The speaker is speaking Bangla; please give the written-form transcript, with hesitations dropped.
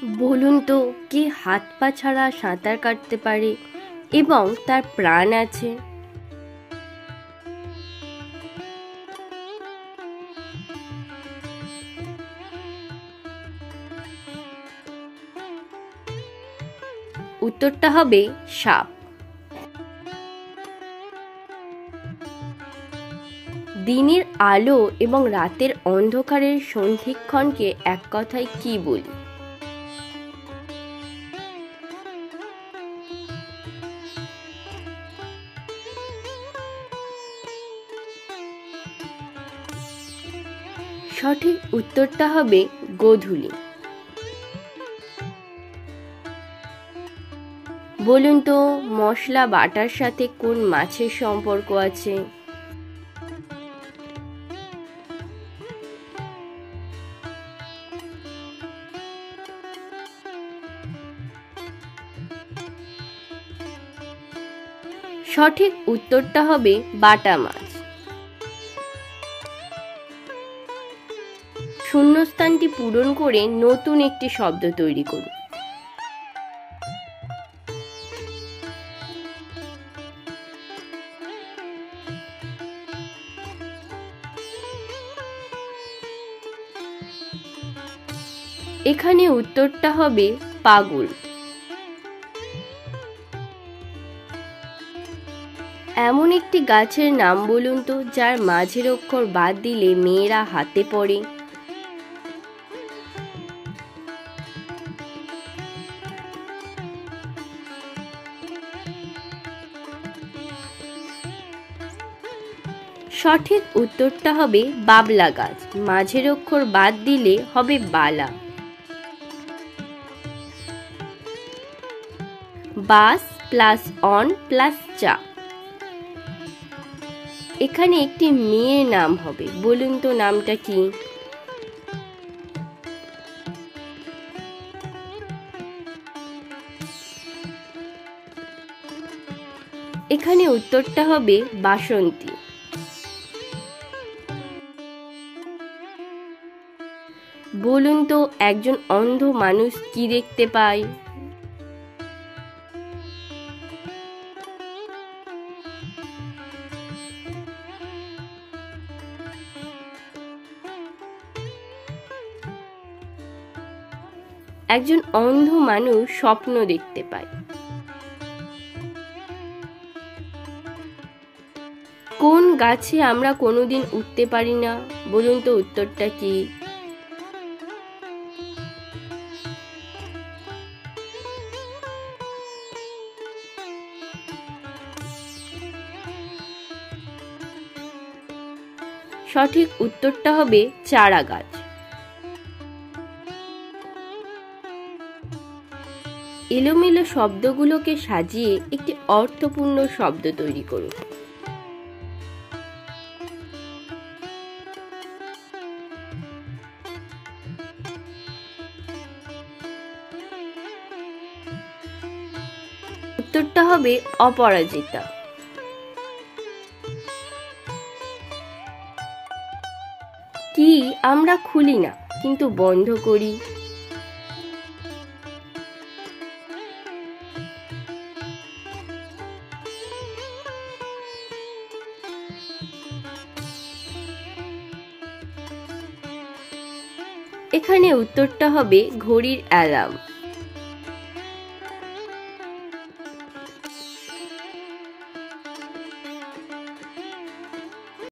বলুন তো, কে হাত পা ছাড়া সাঁতার কাটতে পারে এবং তার প্রাণ আছে? উত্তরটা হবে সাপ। দিনের আলো এবং রাতের অন্ধকারের সন্ধিক্ষণকে এক কথায় কি বলি? সঠিক উত্তরটা হবে গোধূলি। বলুন তো, মশলা বাটার সাথে কোন মাছের সম্পর্ক আছে? সঠিক উত্তরটা হবে বাটা মাছ। শূন্যস্থানটি পূরণ করে নতুন একটি শব্দ তৈরি করুন। এখানে উত্তরটা হবে পাগল। এমন একটি গাছের নাম বলুন তো যার মাঝের অক্ষর বাদ দিলে মেয়েরা হাতে পড়ে। সঠিক উত্তরটা হবে বাবলা গাছ। মাঝের অক্ষর বাদ দিলে হবে বালা। বাস প্লাস অন প্লাস চা। এখানে একটি মেয়ের নাম হবে, বলুন তো নামটা কি? এখানে উত্তরটা হবে বাসন্তী। বলুন তো, একজন অন্ধ মানুষ কি দেখতে পায়? একজন অন্ধ মানুষ স্বপ্ন দেখতে পায়। কোন গাছে আমরা কোনোদিন উঠতে পারি না? বলুন তো উত্তরটা কি? সঠিক উত্তরটা হবে চারা গাছ। এলোমেলো শব্দগুলোকে সাজিয়ে একটি অর্থপূর্ণ শব্দ তৈরি করুন। উত্তরটা হবে অপরাজিতা। কি আমরা খুলি না কিন্তু বন্ধ করি? এখানে উত্তরটা হবে ঘড়ির অ্যালার্ম।